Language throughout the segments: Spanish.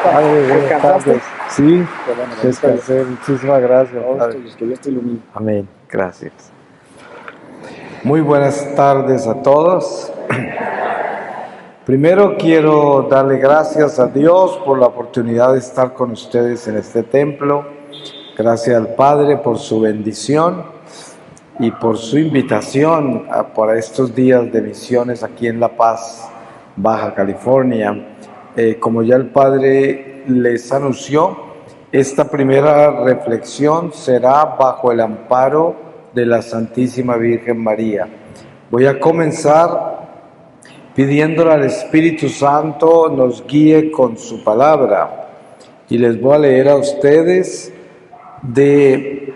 Padre, buenas ¿Descansaste? tardes. Sí, Qué bueno, descansé. Muchísimas gracias, Padre. que Dios te ilumine. Amén. Gracias. Muy buenas tardes a todos. Primero quiero darle gracias a Dios por la oportunidad de estar con ustedes en este templo. Gracias al Padre por su bendición y por su invitación para estos días de misiones aquí en La Paz, Baja California. Como ya el Padre les anunció, esta primera reflexión será bajo el amparo de la Santísima Virgen María. Voy a comenzar pidiéndole al Espíritu Santo nos guíe con su palabra. Y les voy a leer a ustedes de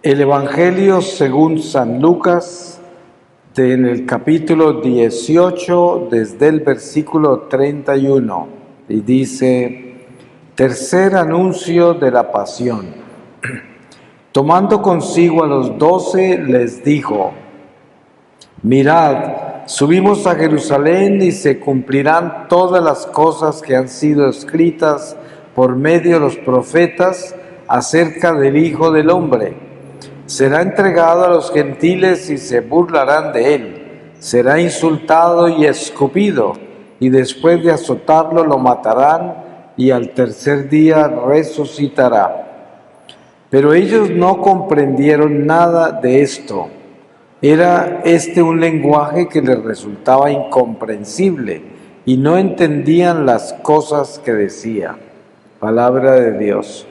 el Evangelio según San Lucas, en el capítulo 18, desde el versículo 31, y dice: tercer anuncio de la pasión. Tomando consigo a los 12, les dijo: mirad, subimos a Jerusalén y se cumplirán todas las cosas que han sido escritas por medio de los profetas acerca del Hijo del Hombre. Será entregado a los gentiles y se burlarán de él. Será insultado y escupido, y después de azotarlo lo matarán, y al tercer día resucitará. Pero ellos no comprendieron nada de esto. Era un lenguaje que les resultaba incomprensible, y no entendían las cosas que decía. Palabra de Dios.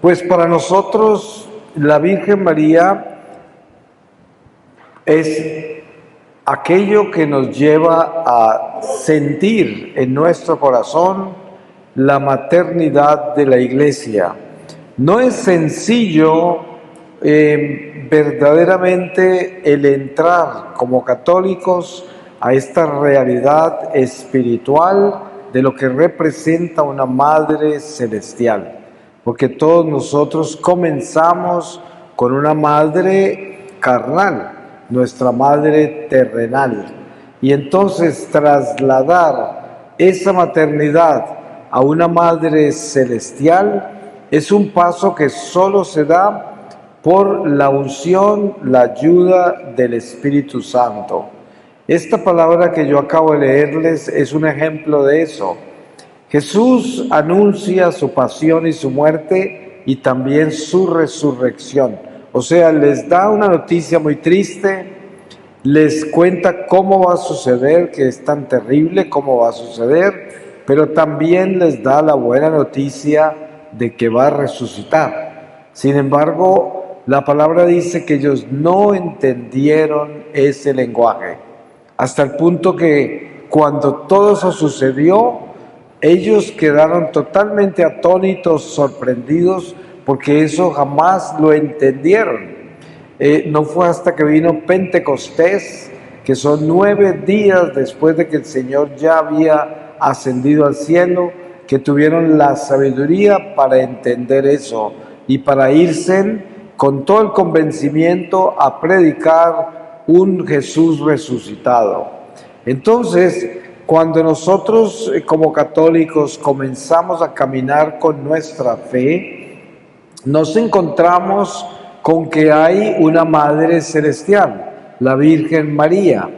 Pues para nosotros la Virgen María es aquello que nos lleva a sentir en nuestro corazón la maternidad de la Iglesia. No es sencillo verdaderamente el entrar como católicos a esta realidad espiritual de lo que representa una Madre Celestial. Porque todos nosotros comenzamos con una madre carnal, nuestra madre terrenal. Y entonces trasladar esa maternidad a una madre celestial es un paso que solo se da por la unción, la ayuda del Espíritu Santo. Esta palabra que yo acabo de leerles es un ejemplo de eso. Jesús anuncia su pasión y su muerte y también su resurrección. O sea, les da una noticia muy triste, les cuenta cómo va a suceder, que es tan terrible cómo va a suceder, pero también les da la buena noticia de que va a resucitar. Sin embargo, la palabra dice que ellos no entendieron ese lenguaje, hasta el punto que cuando todo eso sucedió, ellos quedaron totalmente atónitos, sorprendidos, porque eso jamás lo entendieron. No fue hasta que vino Pentecostés, que son 9 días después de que el Señor ya había ascendido al cielo, que tuvieron la sabiduría para entender eso y para irse con todo el convencimiento a predicar un Jesús resucitado. Entonces, cuando nosotros como católicos comenzamos a caminar con nuestra fe, nos encontramos con que hay una Madre Celestial, la Virgen María.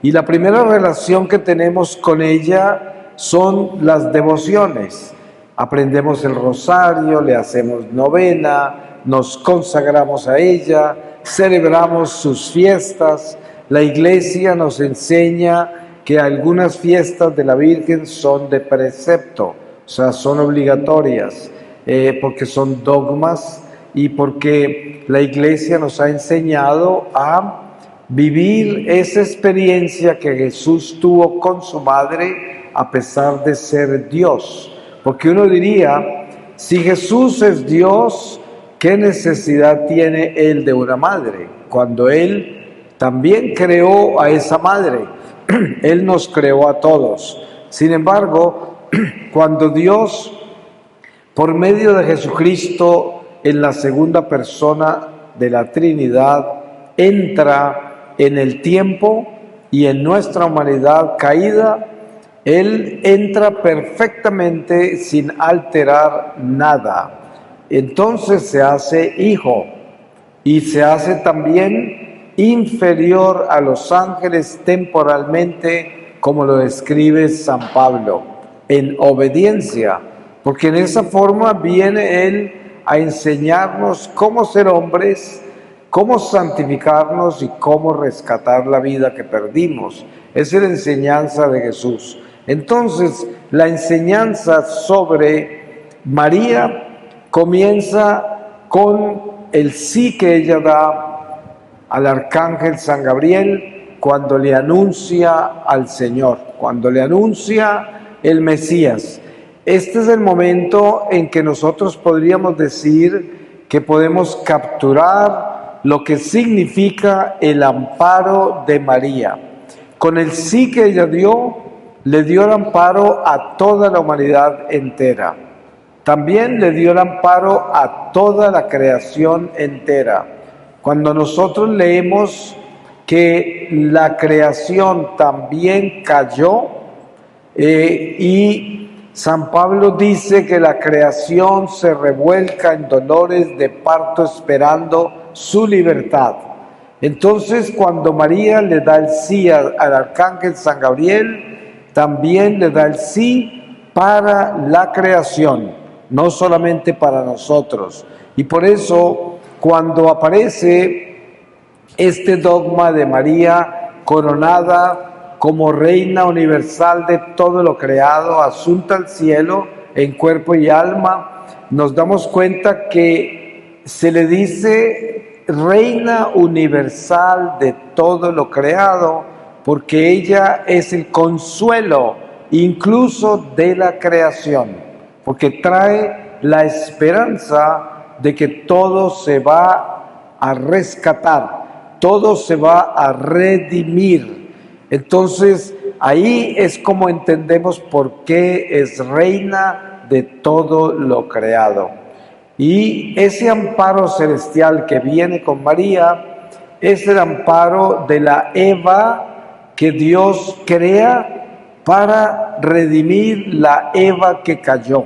Y la primera relación que tenemos con ella son las devociones. Aprendemos el rosario, le hacemos novena, nos consagramos a ella, celebramos sus fiestas. La Iglesia nos enseña que algunas fiestas de la Virgen son de precepto, o sea, son obligatorias, porque son dogmas y porque la Iglesia nos ha enseñado a vivir esa experiencia que Jesús tuvo con su madre a pesar de ser Dios. Porque uno diría, si Jesús es Dios, ¿qué necesidad tiene Él de una madre? Cuando Él también creó a esa madre. Él nos creó a todos. Sin embargo, cuando Dios, por medio de Jesucristo, en la segunda persona de la Trinidad, entra en el tiempo y en nuestra humanidad caída, Él entra perfectamente sin alterar nada. Entonces se hace hijo y se hace también inferior a los ángeles temporalmente, como lo describe San Pablo, en obediencia, porque en esa forma viene Él a enseñarnos cómo ser hombres, cómo santificarnos y cómo rescatar la vida que perdimos. Esa es la enseñanza de Jesús. Entonces, la enseñanza sobre María comienza con el sí que ella da al arcángel San Gabriel cuando le anuncia al Señor, cuando le anuncia el Mesías. Este es el momento en que nosotros podríamos decir que podemos capturar lo que significa el amparo de María. Con el sí que ella dio, le dio el amparo a toda la humanidad entera. También le dio el amparo a toda la creación entera. Cuando nosotros leemos que la creación también cayó, y San Pablo dice que la creación se revuelca en dolores de parto esperando su libertad. Entonces, cuando María le da el sí al arcángel San Gabriel, también le da el sí para la creación, no solamente para nosotros. Y por eso, cuando aparece este dogma de María coronada como Reina universal de todo lo creado, asunta al cielo en cuerpo y alma, nos damos cuenta que se le dice Reina universal de todo lo creado, porque ella es el consuelo incluso de la creación, porque trae la esperanza de que todo se va a rescatar, todo se va a redimir. Entonces, ahí es como entendemos por qué es reina de todo lo creado. Y ese amparo celestial que viene con María es el amparo de la Eva que Dios crea para redimir la Eva que cayó.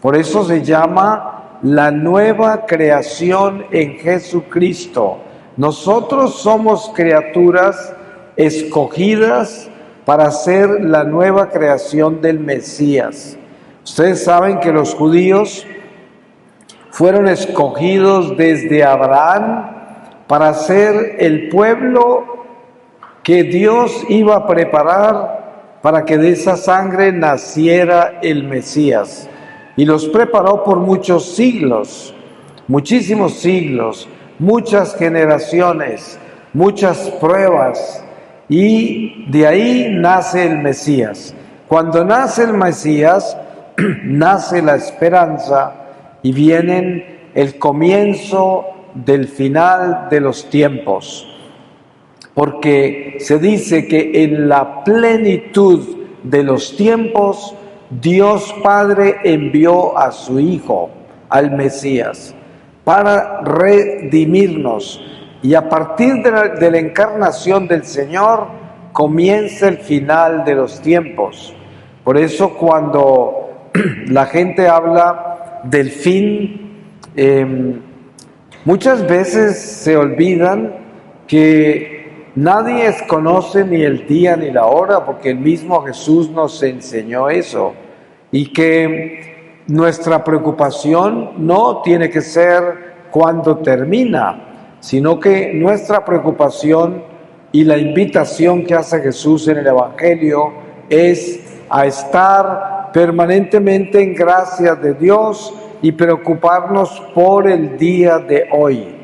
Por eso se llama la nueva creación en Jesucristo. Nosotros somos criaturas escogidas para ser la nueva creación del Mesías. Ustedes saben que los judíos fueron escogidos desde Abraham para ser el pueblo que Dios iba a preparar para que de esa sangre naciera el Mesías. Y los preparó por muchos siglos, muchísimos siglos, muchas generaciones, muchas pruebas, y de ahí nace el Mesías. Cuando nace el Mesías, nace la esperanza y viene el comienzo del final de los tiempos. Porque se dice que en la plenitud de los tiempos, Dios Padre envió a su Hijo, al Mesías, para redimirnos. Y a partir de la encarnación del Señor, comienza el final de los tiempos. Por eso cuando la gente habla del fin, muchas veces se olvidan que nadie conoce ni el día ni la hora, porque el mismo Jesús nos enseñó eso. Y que nuestra preocupación no tiene que ser cuando termina, sino que nuestra preocupación y la invitación que hace Jesús en el Evangelio es a estar permanentemente en gracia de Dios y preocuparnos por el día de hoy.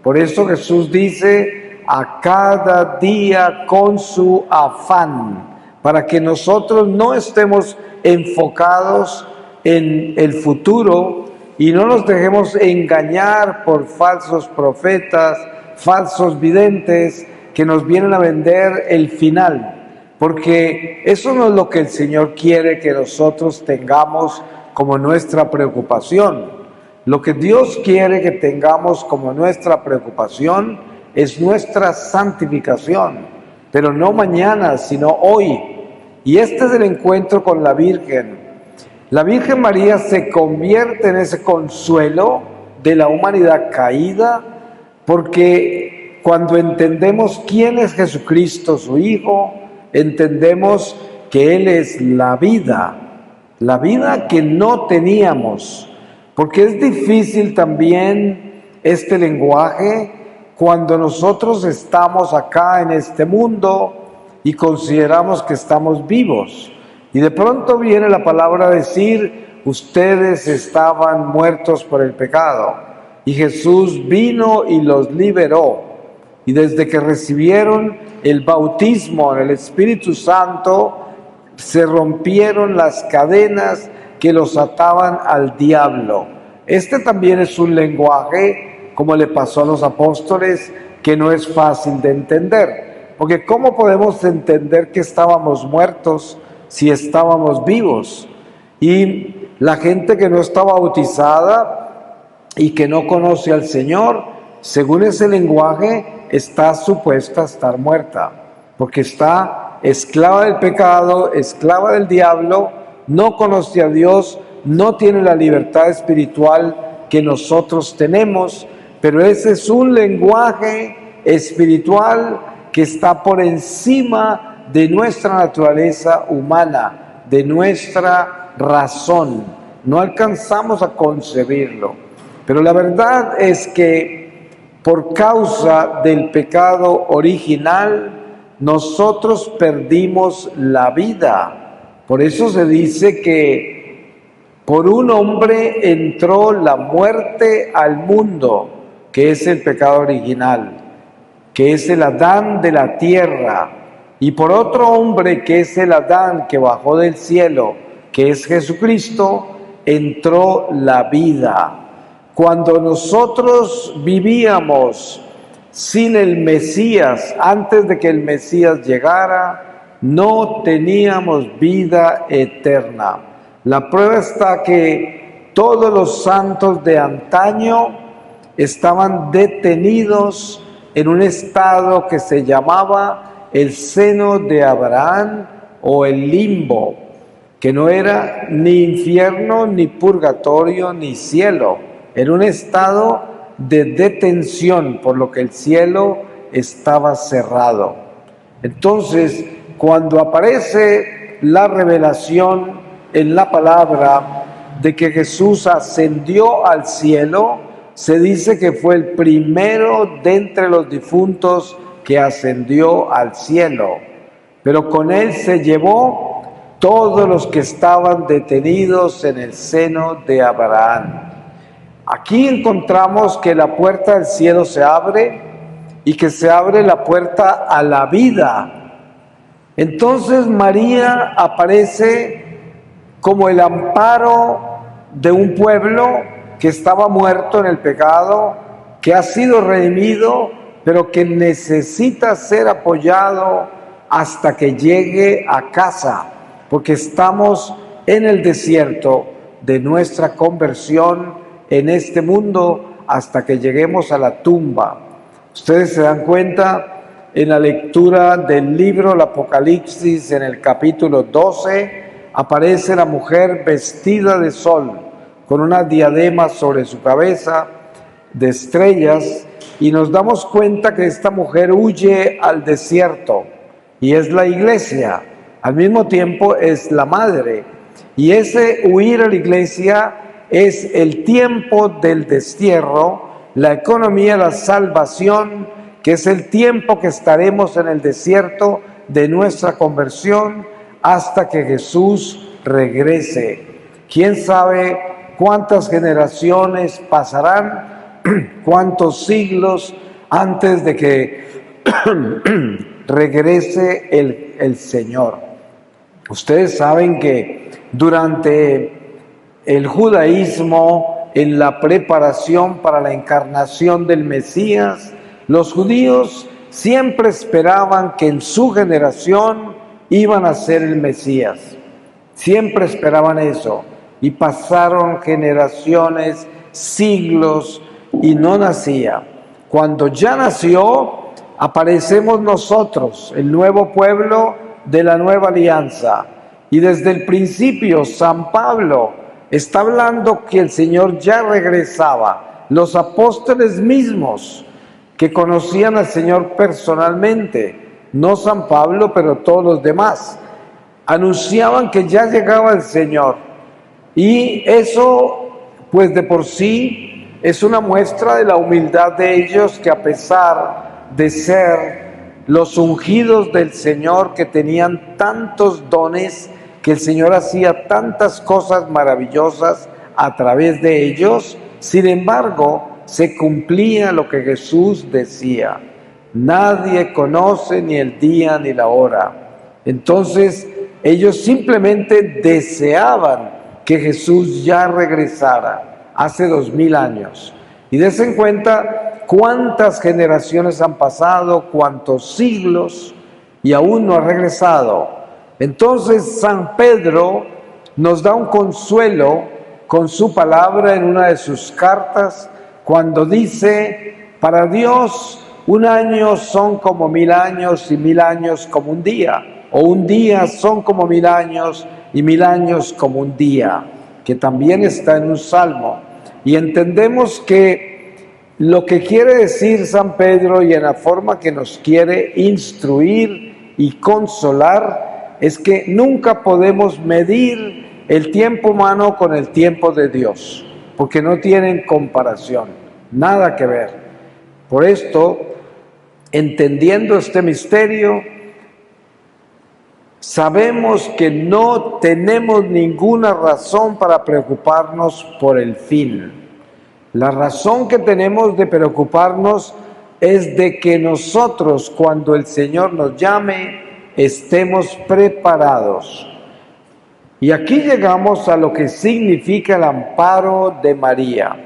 Por eso Jesús dice, a cada día con su afán, para que nosotros no estemos enfocados en el futuro y no nos dejemos engañar por falsos profetas, falsos videntes que nos vienen a vender el final, porque eso no es lo que el Señor quiere que nosotros tengamos como nuestra preocupación. Lo que Dios quiere que tengamos como nuestra preocupación es nuestra santificación, pero no mañana, sino hoy. Y este es el encuentro con la Virgen. La Virgen María se convierte en ese consuelo de la humanidad caída, porque cuando entendemos quién es Jesucristo, su Hijo, entendemos que Él es la vida que no teníamos, porque es difícil también este lenguaje cuando nosotros estamos acá en este mundo y consideramos que estamos vivos. Y de pronto viene la palabra a decir, ustedes estaban muertos por el pecado. Y Jesús vino y los liberó. Y desde que recibieron el bautismo en el Espíritu Santo, se rompieron las cadenas que los ataban al diablo. Este también es un lenguaje, como le pasó a los apóstoles, que no es fácil de entender. Porque ¿cómo podemos entender que estábamos muertos si estábamos vivos? Y la gente que no está bautizada y que no conoce al Señor, según ese lenguaje, está supuesta a estar muerta, porque está esclava del pecado, esclava del diablo, no conoce a Dios, no tiene la libertad espiritual que nosotros tenemos, pero ese es un lenguaje espiritual que está por encima de nuestra naturaleza humana, de nuestra razón. No alcanzamos a concebirlo. Pero la verdad es que por causa del pecado original, nosotros perdimos la vida. Por eso se dice que por un hombre entró la muerte al mundo, que es el pecado original, que es el Adán de la tierra, y por otro hombre que es el Adán que bajó del cielo, que es Jesucristo, entró la vida. Cuando nosotros vivíamos sin el Mesías, antes de que el Mesías llegara, no teníamos vida eterna. La prueba está que todos los santos de antaño estaban detenidos en un estado que se llamaba el seno de Abraham o el limbo, que no era ni infierno, ni purgatorio, ni cielo. Era un estado de detención, por lo que el cielo estaba cerrado. Entonces, cuando aparece la revelación en la palabra de que Jesús ascendió al cielo, se dice que fue el primero de entre los difuntos que ascendió al cielo. Pero con él se llevó todos los que estaban detenidos en el seno de Abraham. Aquí encontramos que la puerta del cielo se abre y que se abre la puerta a la vida. Entonces María aparece como el amparo de un pueblo que estaba muerto en el pecado, que ha sido redimido, pero que necesita ser apoyado hasta que llegue a casa, porque estamos en el desierto de nuestra conversión en este mundo hasta que lleguemos a la tumba. Ustedes se dan cuenta en la lectura del libro del Apocalipsis, en el capítulo 12, aparece la mujer vestida de sol, con una diadema sobre su cabeza de estrellas, y nos damos cuenta que esta mujer huye al desierto, y es la iglesia, al mismo tiempo es la madre, y ese huir a la iglesia es el tiempo del destierro, la economía, la salvación, que es el tiempo que estaremos en el desierto de nuestra conversión hasta que Jesús regrese. ¿Quién sabe cuántas generaciones pasarán, cuántos siglos antes de que regrese el Señor? Ustedes saben que durante el judaísmo, en la preparación para la encarnación del Mesías, los judíos siempre esperaban que en su generación iban a ser el Mesías. Siempre esperaban eso. Y pasaron generaciones, siglos, y no nacía. Cuando ya nació, aparecemos nosotros, el nuevo pueblo de la nueva alianza. Y desde el principio San Pablo está hablando que el Señor ya regresaba. Los apóstoles mismos que conocían al Señor personalmente, no San Pablo, pero todos los demás, anunciaban que ya llegaba el Señor. Y eso, pues de por sí, es una muestra de la humildad de ellos, que a pesar de ser los ungidos del Señor, que tenían tantos dones, que el Señor hacía tantas cosas maravillosas a través de ellos, sin embargo, se cumplía lo que Jesús decía: nadie conoce ni el día ni la hora. Entonces, ellos simplemente deseaban que Jesús ya regresara hace 2000 años. Y dense en cuenta cuántas generaciones han pasado, cuántos siglos, y aún no ha regresado. Entonces San Pedro nos da un consuelo con su palabra en una de sus cartas, cuando dice: para Dios un año son como 1000 años y 1000 años como un día, o un día son como 1000 años y 1000 años como un día, que también está en un salmo. Y entendemos que lo que quiere decir San Pedro, y en la forma que nos quiere instruir y consolar, es que nunca podemos medir el tiempo humano con el tiempo de Dios, porque no tienen comparación, nada que ver. Por esto, entendiendo este misterio, sabemos que no tenemos ninguna razón para preocuparnos por el fin. La razón que tenemos de preocuparnos es de que nosotros, cuando el Señor nos llame, estemos preparados. Y aquí llegamos a lo que significa el amparo de María.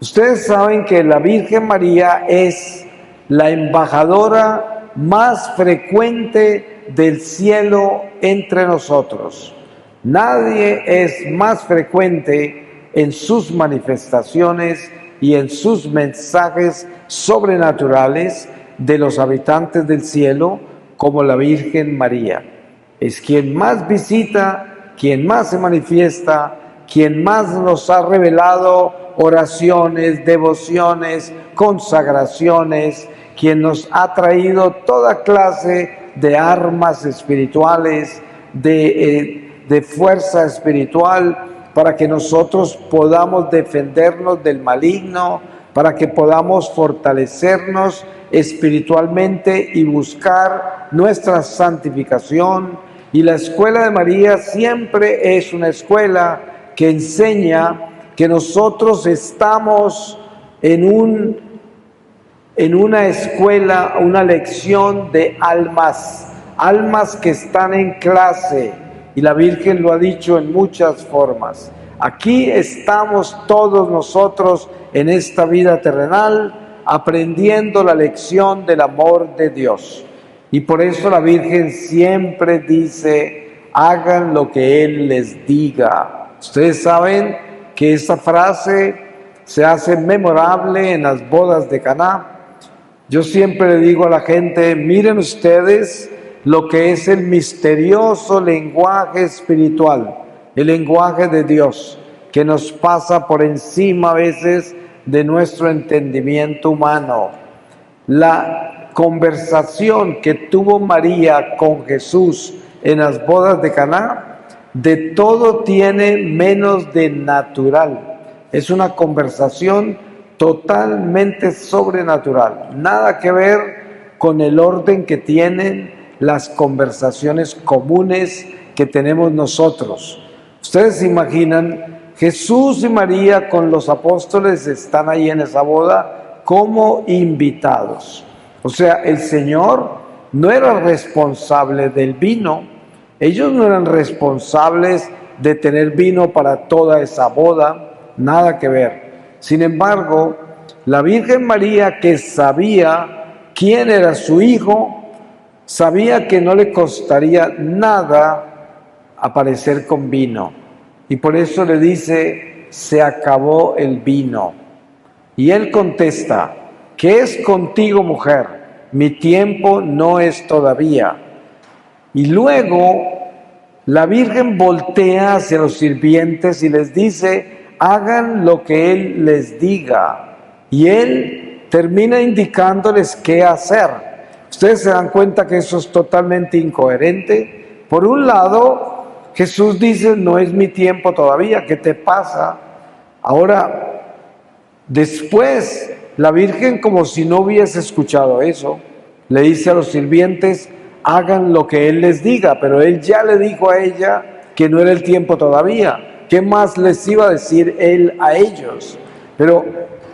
Ustedes saben que la Virgen María es la embajadora más frecuente del cielo entre nosotros. Nadie es más frecuente en sus manifestaciones y en sus mensajes sobrenaturales de los habitantes del cielo como la Virgen María. Es quien más visita, quien más se manifiesta, quien más nos ha revelado oraciones, devociones, consagraciones, quien nos ha traído toda clase de armas espirituales, de fuerza espiritual, para que nosotros podamos defendernos del maligno, para que podamos fortalecernos espiritualmente y buscar nuestra santificación. Y la escuela de María siempre es una escuela que enseña que nosotros estamos en una escuela, una lección de almas que están en clase, y la Virgen lo ha dicho en muchas formas. Aquí estamos todos nosotros en esta vida terrenal, aprendiendo la lección del amor de Dios. Y por eso la Virgen siempre dice: hagan lo que Él les diga. Ustedes saben que esta frase se hace memorable en las bodas de Caná. Yo siempre le digo a la gente: miren ustedes lo que es el misterioso lenguaje espiritual, el lenguaje de Dios, que nos pasa por encima a veces de nuestro entendimiento humano. La conversación que tuvo María con Jesús en las bodas de Caná, de todo tiene menos de natural. Es una conversación totalmente sobrenatural, nada que ver con el orden que tienen las conversaciones comunes que tenemos nosotros. Ustedes se imaginan, Jesús y María con los apóstoles están ahí en esa boda como invitados. O sea, el Señor no era responsable del vino, ellos no eran responsables de tener vino para toda esa boda, nada que ver. Sin embargo, la Virgen María, que sabía quién era su hijo, sabía que no le costaría nada aparecer con vino. Y por eso le dice: se acabó el vino. Y él contesta: ¿qué es contigo, mujer? mi tiempo no es todavía. Y luego la Virgen voltea hacia los sirvientes y les dice, hagan lo que Él les diga. Y Él termina indicándoles qué hacer. Ustedes se dan cuenta que eso es totalmente incoherente. Por un lado, Jesús dice, no es mi tiempo todavía, ¿qué te pasa? Ahora, después, la Virgen, como si no hubiese escuchado eso, le dice a los sirvientes, hagan lo que Él les diga, pero Él ya le dijo a ella que no era el tiempo todavía. ¿Qué más les iba a decir Él a ellos? Pero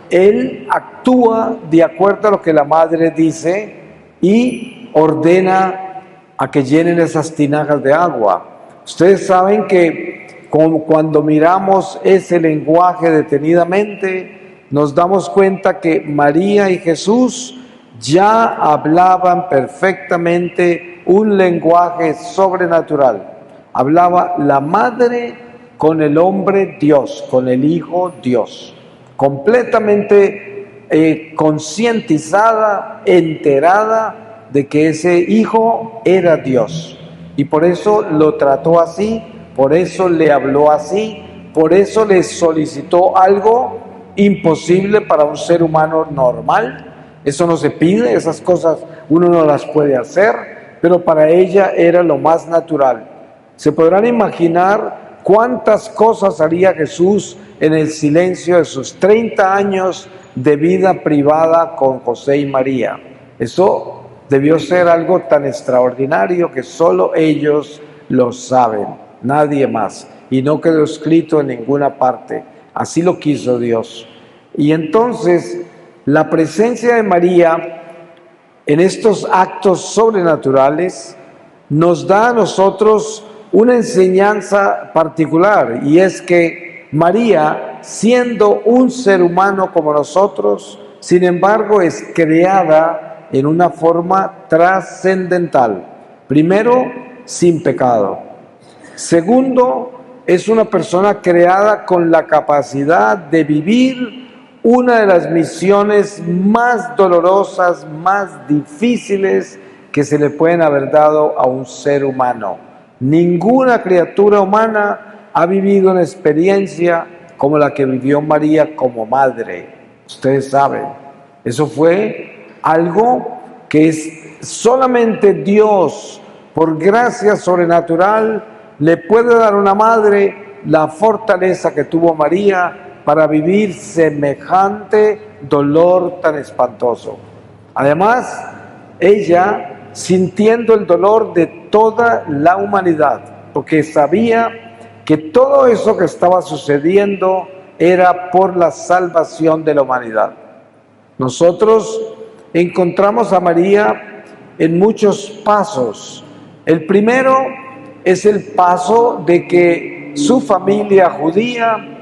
Él actúa de acuerdo a lo que la madre dice y ordena a que llenen esas tinajas de agua. Ustedes saben que cuando miramos ese lenguaje detenidamente, nos damos cuenta que María y Jesús ya hablaban perfectamente un lenguaje sobrenatural. Hablaba la madre con el hombre Dios, con el Hijo Dios, completamente concientizada, enterada de que ese Hijo era Dios. Y por eso lo trató así, por eso le habló así, por eso le solicitó algo imposible para un ser humano normal. Eso no se pide, esas cosas uno no las puede hacer, pero para ella era lo más natural. Se podrán imaginar cuántas cosas haría Jesús en el silencio de sus 30 años de vida privada con José y María. Eso debió ser algo tan extraordinario que solo ellos lo saben, nadie más. Y no quedó escrito en ninguna parte. Así lo quiso Dios. Y entonces, la presencia de María en estos actos sobrenaturales nos da a nosotros una enseñanza particular, y es que María, siendo un ser humano como nosotros, sin embargo es creada en una forma trascendental. Primero, sin pecado. Segundo, es una persona creada con la capacidad de vivir una de las misiones más dolorosas, más difíciles que se le pueden haber dado a un ser humano. Ninguna criatura humana ha vivido una experiencia como la que vivió María como madre. Ustedes saben, eso fue algo que es solamente Dios, por gracia sobrenatural, le puede dar a una madre la fortaleza que tuvo María para vivir semejante dolor tan espantoso. Además, ella sintiendo el dolor de toda la humanidad, porque sabía que todo eso que estaba sucediendo era por la salvación de la humanidad. Nosotros encontramos a María en muchos pasos. El primero es el paso de que su familia judía,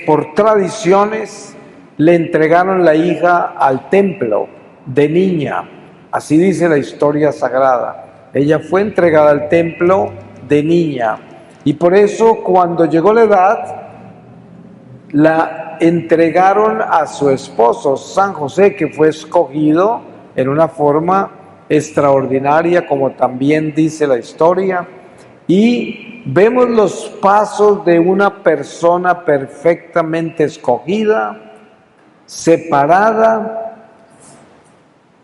por tradiciones, le entregaron la hija al templo de niña. Así dice la historia sagrada. Ella fue entregada al templo de niña. Y por eso cuando llegó la edad, la entregaron a su esposo, San José, que fue escogido en una forma extraordinaria, como también dice la historia. Y vemos los pasos de una persona perfectamente escogida, separada,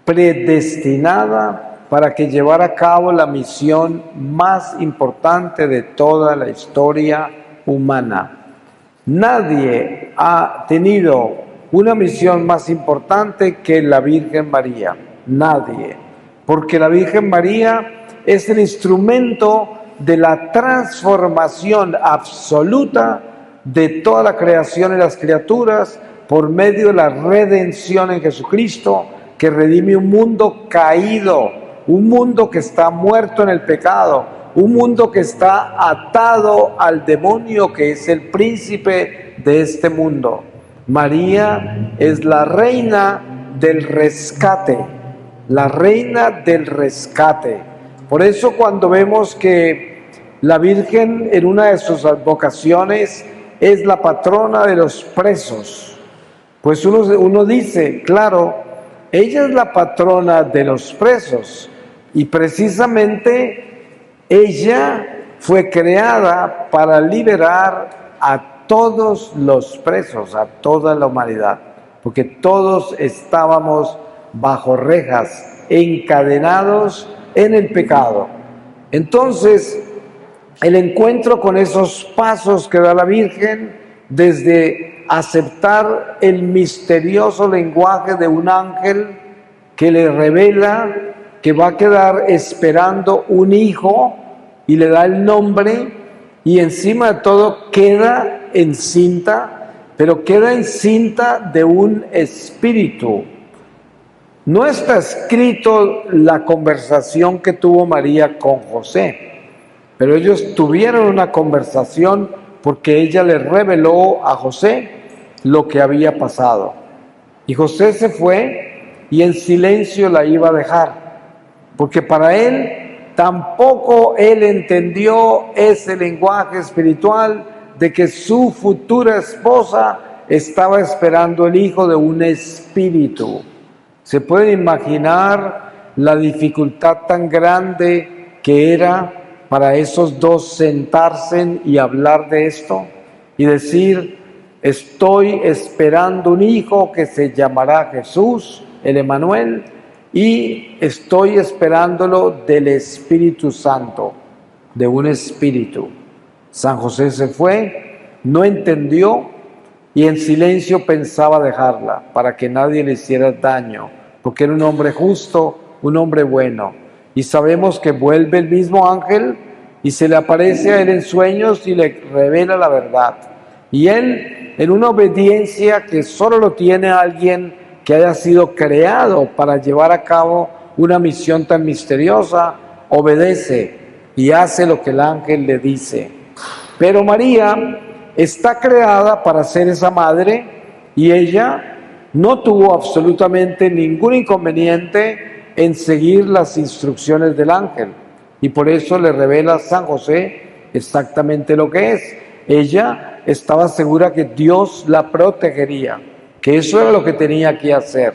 predestinada para que llevara a cabo la misión más importante de toda la historia humana. Nadie ha tenido una misión más importante que la Virgen María. Nadie. Porque la Virgen María es el instrumento de la transformación absoluta de toda la creación y las criaturas por medio de la redención en Jesucristo, que redime un mundo caído, un mundo que está muerto en el pecado, un mundo que está atado al demonio, que es el príncipe de este mundo. María es la reina del rescate, la reina del rescate. Por eso cuando vemos que la Virgen en una de sus advocaciones es la patrona de los presos, pues uno dice, claro, ella es la patrona de los presos y precisamente ella fue creada para liberar a todos los presos, a toda la humanidad, porque todos estábamos bajo rejas, encadenados en el pecado. Entonces, el encuentro con esos pasos que da la Virgen, desde aceptar el misterioso lenguaje de un ángel que le revela que va a quedar esperando un hijo y le da el nombre, y encima de todo queda encinta, pero queda encinta de un espíritu. No está escrito la conversación que tuvo María con José, pero ellos tuvieron una conversación porque ella le reveló a José lo que había pasado. Y José se fue y en silencio la iba a dejar, porque para él tampoco él entendió ese lenguaje espiritual de que su futura esposa estaba esperando el hijo de un espíritu. ¿Se puede imaginar la dificultad tan grande que era para esos dos sentarse y hablar de esto y decir: estoy esperando un hijo que se llamará Jesús, el Emmanuel, y estoy esperándolo del Espíritu Santo, de un espíritu? San José se fue, no entendió y en silencio pensaba dejarla para que nadie le hiciera daño, porque era un hombre justo, un hombre bueno. Y sabemos que vuelve el mismo ángel y se le aparece a él en sueños y le revela la verdad. Y él, en una obediencia que solo lo tiene alguien que haya sido creado para llevar a cabo una misión tan misteriosa, obedece y hace lo que el ángel le dice. Pero María está creada para ser esa madre y ella no tuvo absolutamente ningún inconveniente en seguir las instrucciones del ángel, y por eso le revela a San José exactamente lo que es. Ella estaba segura que Dios la protegería, que eso era lo que tenía que hacer,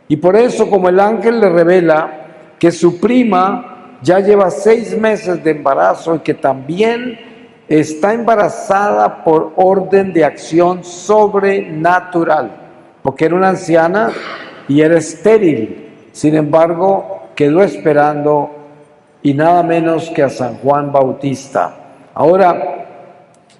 y por eso, como el ángel le revela que su prima ya lleva 6 meses de embarazo y que también está embarazada por orden de acción sobrenatural, porque era una anciana y era estéril. Sin embargo, quedó esperando y nada menos que a San Juan Bautista. Ahora,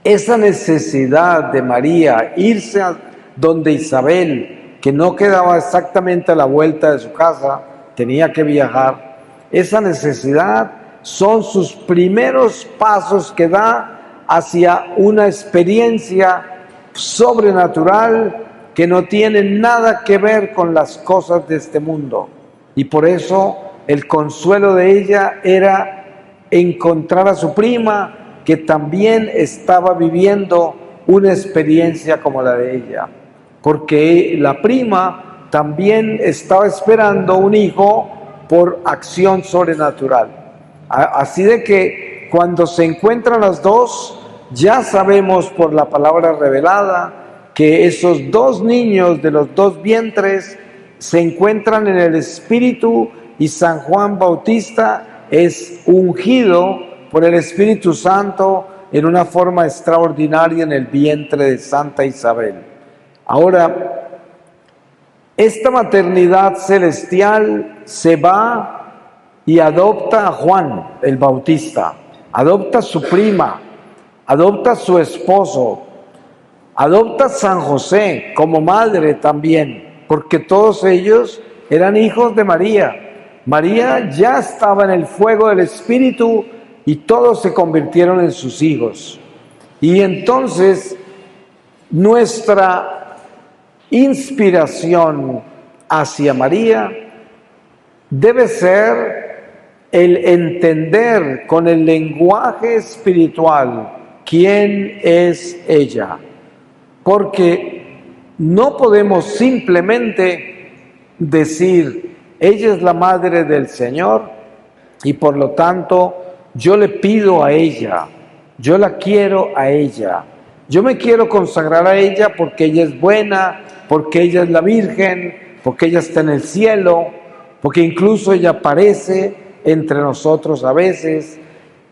esa necesidad de María irse a donde Isabel, que no quedaba exactamente a la vuelta de su casa, tenía que viajar, esa necesidad son sus primeros pasos que da hacia una experiencia sobrenatural que no tiene nada que ver con las cosas de este mundo. Y por eso el consuelo de ella era encontrar a su prima, que también estaba viviendo una experiencia como la de ella, porque la prima también estaba esperando un hijo por acción sobrenatural. Así de que cuando se encuentran las dos, ya sabemos por la palabra revelada que esos dos niños de los dos vientres se encuentran en el Espíritu, y San Juan Bautista es ungido por el Espíritu Santo en una forma extraordinaria en el vientre de Santa Isabel. Ahora, esta maternidad celestial se va y adopta a Juan el Bautista, adopta a su prima, adopta a su esposo, adopta a San José como madre también, porque todos ellos eran hijos de María. María ya estaba en el fuego del Espíritu y todos se convirtieron en sus hijos. Y entonces nuestra inspiración hacia María debe ser el entender con el lenguaje espiritual quién es ella, porque no podemos simplemente decir: ella es la madre del Señor y por lo tanto yo le pido a ella, yo la quiero a ella, yo me quiero consagrar a ella porque ella es buena, porque ella es la Virgen, porque ella está en el cielo, porque incluso ella aparece entre nosotros a veces.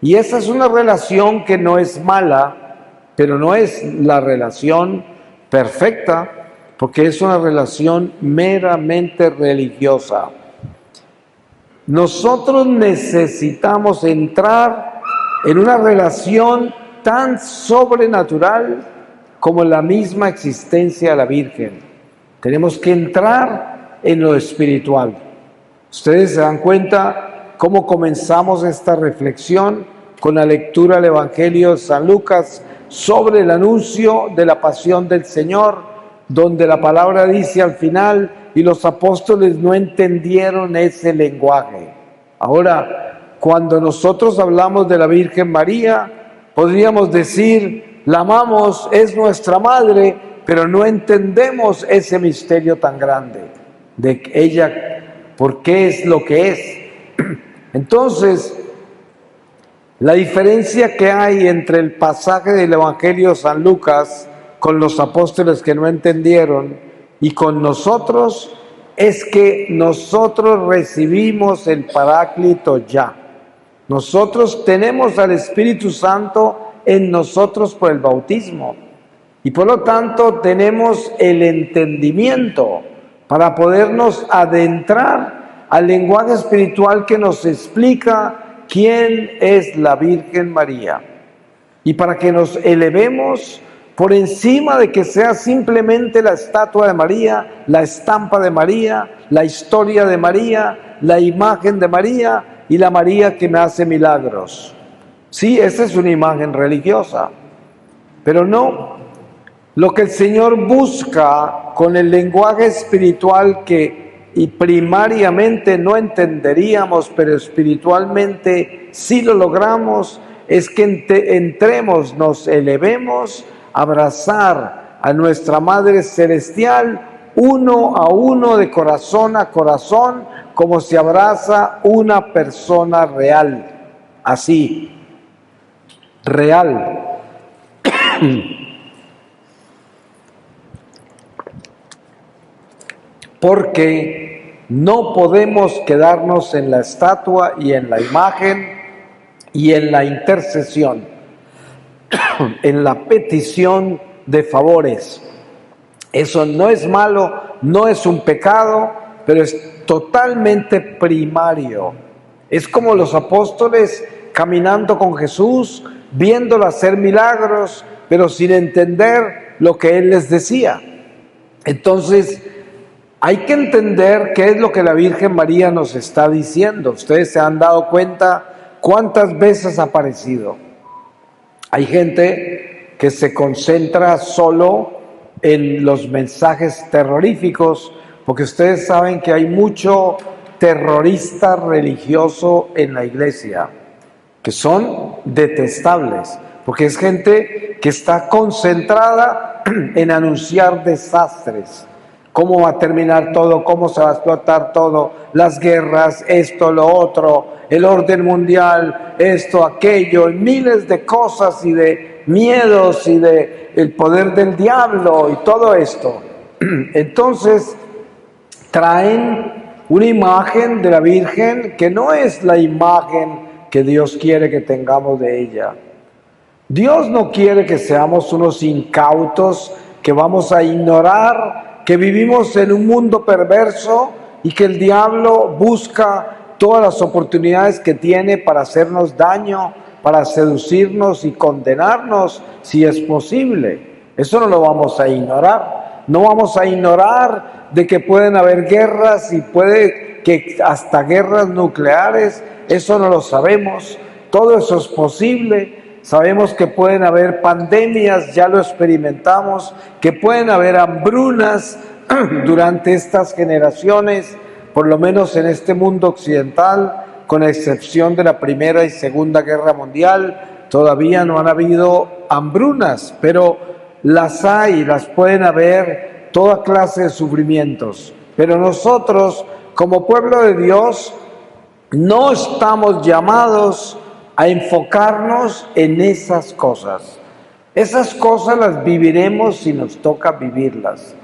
Y esa es una relación que no es mala, pero no es la relación perfecta, porque es una relación meramente religiosa. Nosotros necesitamos entrar en una relación tan sobrenatural como la misma existencia de la Virgen. Tenemos que entrar en lo espiritual. Ustedes se dan cuenta cómo comenzamos esta reflexión con la lectura del Evangelio de San Lucas sobre el anuncio de la pasión del Señor, donde la palabra dice al final, y los apóstoles no entendieron ese lenguaje. Ahora, cuando nosotros hablamos de la Virgen María, podríamos decir, la amamos, es nuestra madre, pero no entendemos ese misterio tan grande de ella, por qué es lo que es. Entonces, la diferencia que hay entre el pasaje del Evangelio de San Lucas con los apóstoles que no entendieron y con nosotros es que nosotros recibimos el Paráclito ya. Nosotros tenemos al Espíritu Santo en nosotros por el bautismo y por lo tanto tenemos el entendimiento para podernos adentrar al lenguaje espiritual que nos explica quién es la Virgen María y para que nos elevemos por encima de que sea simplemente la estatua de María, la estampa de María, la historia de María, la imagen de María y la María que me hace milagros. Sí, esa es una imagen religiosa, pero no. Lo que el Señor busca con el lenguaje espiritual que y primariamente no entenderíamos, pero espiritualmente sí lo logramos, es que entremos, nos elevemos, abrazar a nuestra Madre Celestial uno a uno, de corazón a corazón, como se abraza una persona real, así, real. Porque no podemos quedarnos en la estatua y en la imagen y en la intercesión, en la petición de favores. Eso no es malo, no es un pecado, pero es totalmente primario. Es como los apóstoles caminando con Jesús, viéndolo hacer milagros, pero sin entender lo que Él les decía. Entonces, hay que entender qué es lo que la Virgen María nos está diciendo. Ustedes se han dado cuenta cuántas veces ha aparecido. Hay gente que se concentra solo en los mensajes terroríficos, porque ustedes saben que hay mucho terrorista religioso en la iglesia, que son detestables, porque es gente que está concentrada en anunciar desastres. ¿Cómo va a terminar todo? ¿Cómo se va a explotar todo? Las guerras, esto, lo otro, el orden mundial, esto, aquello, y miles de cosas y de miedos y de el poder del diablo y todo esto. Entonces, traen una imagen de la Virgen que no es la imagen que Dios quiere que tengamos de ella. Dios no quiere que seamos unos incautos que vamos a ignorar que vivimos en un mundo perverso y que el diablo busca todas las oportunidades que tiene para hacernos daño, para seducirnos y condenarnos, si es posible. Eso no lo vamos a ignorar. No vamos a ignorar de que pueden haber guerras y puede que hasta guerras nucleares. Eso no lo sabemos. Todo eso es posible. Sabemos que pueden haber pandemias, ya lo experimentamos, que pueden haber hambrunas durante estas generaciones, por lo menos en este mundo occidental, con excepción de la Primera y Segunda Guerra Mundial, todavía no han habido hambrunas, pero las hay, las pueden haber, toda clase de sufrimientos. Pero nosotros, como pueblo de Dios, no estamos llamados a enfocarnos en esas cosas. Esas cosas las viviremos si nos toca vivirlas.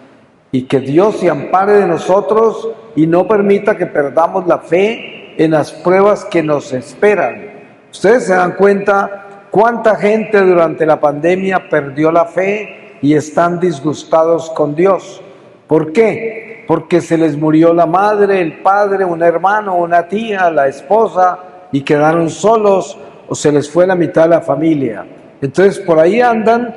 y que Dios se ampare de nosotros y no permita que perdamos la fe en las pruebas que nos esperan. Ustedes se dan cuenta cuánta gente durante la pandemia perdió la fe y están disgustados con Dios. ¿Por qué? Porque se les murió la madre, el padre, un hermano, una tía, la esposa, y quedaron solos, o se les fue la mitad de la familia. Entonces por ahí andan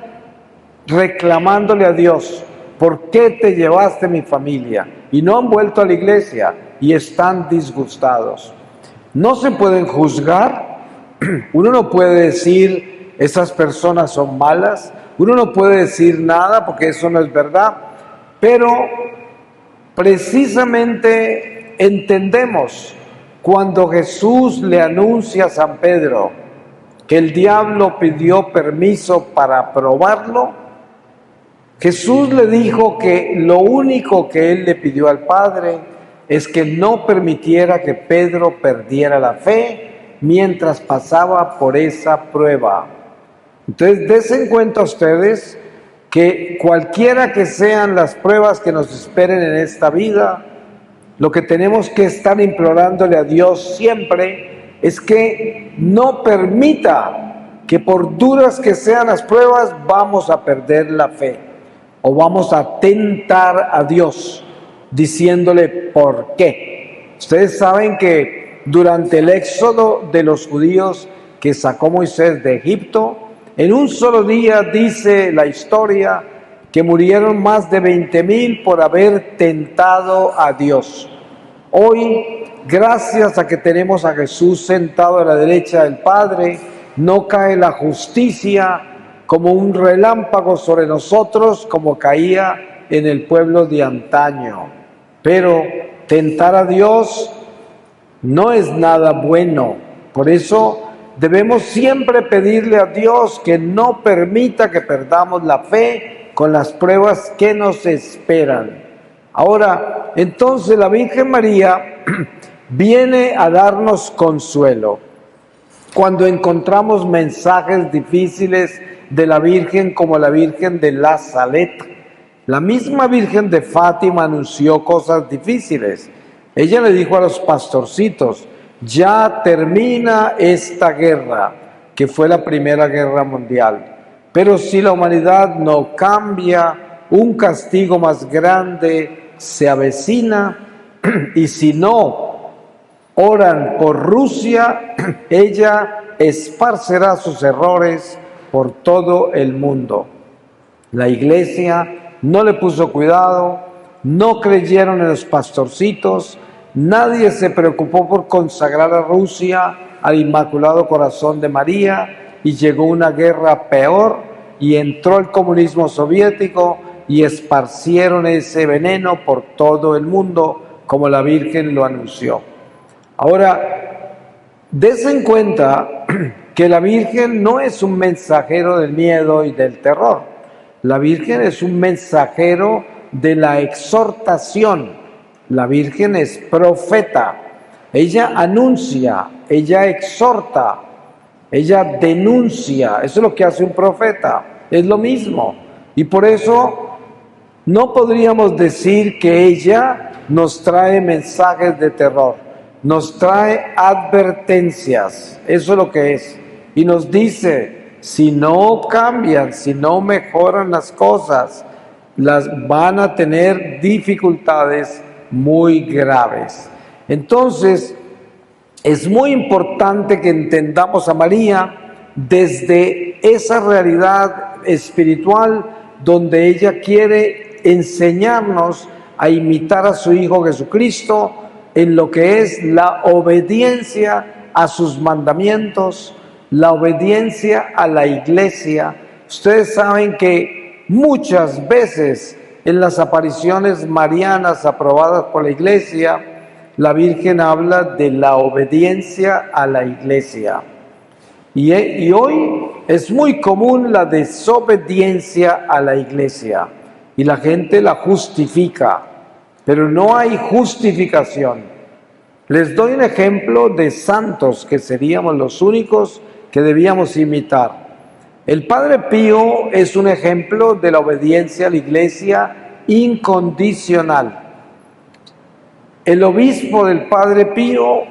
reclamándole a Dios: ¿por qué te llevaste mi familia? Y no han vuelto a la iglesia y están disgustados. No se pueden juzgar, uno no puede decir esas personas son malas, uno no puede decir nada porque eso no es verdad, pero precisamente entendemos cuando Jesús le anuncia a San Pedro que el diablo pidió permiso para probarlo. Jesús le dijo que lo único que él le pidió al Padre es que no permitiera que Pedro perdiera la fe mientras pasaba por esa prueba. Entonces, dense cuenta ustedes que cualquiera que sean las pruebas que nos esperen en esta vida, lo que tenemos que estar implorándole a Dios siempre es que no permita que, por duras que sean las pruebas, vamos a perder la fe o vamos a tentar a Dios diciéndole ¿por qué? Ustedes saben que durante el éxodo de los judíos que sacó Moisés de Egipto, en un solo día dice la historia que murieron más de 20,000 por haber tentado a Dios. Hoy, gracias a que tenemos a Jesús sentado a la derecha del Padre, no cae la justicia como un relámpago sobre nosotros como caía en el pueblo de antaño. Pero tentar a Dios no es nada bueno. Por eso debemos siempre pedirle a Dios que no permita que perdamos la fe con las pruebas que nos esperan. Ahora, entonces la Virgen María viene a darnos consuelo. Cuando encontramos mensajes difíciles de la Virgen, como la Virgen de la Saleta, la misma Virgen de Fátima anunció cosas difíciles. Ella le dijo a los pastorcitos: ya termina esta guerra, que fue la Primera Guerra Mundial. Pero si la humanidad no cambia, un castigo más grande se avecina, y si no oran por Rusia, ella esparcerá sus errores por todo el mundo. La Iglesia no le puso cuidado, no creyeron en los pastorcitos, nadie se preocupó por consagrar a Rusia al Inmaculado Corazón de María, y llegó una guerra peor y entró el comunismo soviético y esparcieron ese veneno por todo el mundo como la Virgen lo anunció. Ahora, dense en cuenta que la Virgen no es un mensajero del miedo y del terror. La Virgen es un mensajero de la exhortación. La Virgen es profeta. Ella anuncia, ella exhorta, ella denuncia. Eso es lo que hace un profeta. Es lo mismo. Y por eso no podríamos decir que ella nos trae mensajes de terror. Nos trae advertencias. Eso es lo que es. Y nos dice: si no cambian, si no mejoran las cosas, las van a tener dificultades muy graves. Entonces, es muy importante que entendamos a María desde esa realidad espiritual donde ella quiere enseñarnos a imitar a su Hijo Jesucristo en lo que es la obediencia a sus mandamientos, la obediencia a la Iglesia. Ustedes saben que muchas veces en las apariciones marianas aprobadas por la Iglesia, la Virgen habla de la obediencia a la Iglesia. Y hoy es muy común la desobediencia a la Iglesia y la gente la justifica, pero no hay justificación. Les doy un ejemplo de santos que seríamos los únicos que debíamos imitar. El Padre Pío es un ejemplo de la obediencia a la Iglesia incondicional. El obispo del Padre Pío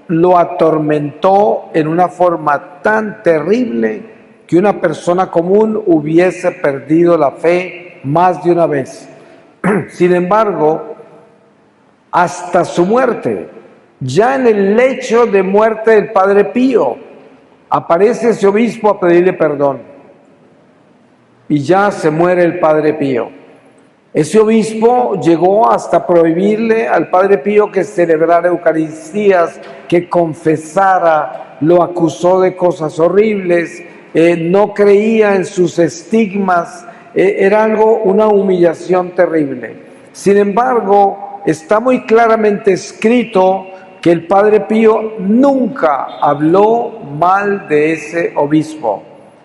lo atormentó en una forma tan terrible que una persona común hubiese perdido la fe más de una vez. Sin embargo, hasta su muerte, ya en el lecho de muerte del Padre Pío, aparece ese obispo a pedirle perdón. Y ya se muere el Padre Pío. Ese obispo llegó hasta prohibirle al Padre Pío que celebrara Eucaristías, que confesara, lo acusó de cosas horribles, no creía en sus estigmas, era una humillación terrible. Sin embargo, está muy claramente escrito que el Padre Pío nunca habló mal de ese obispo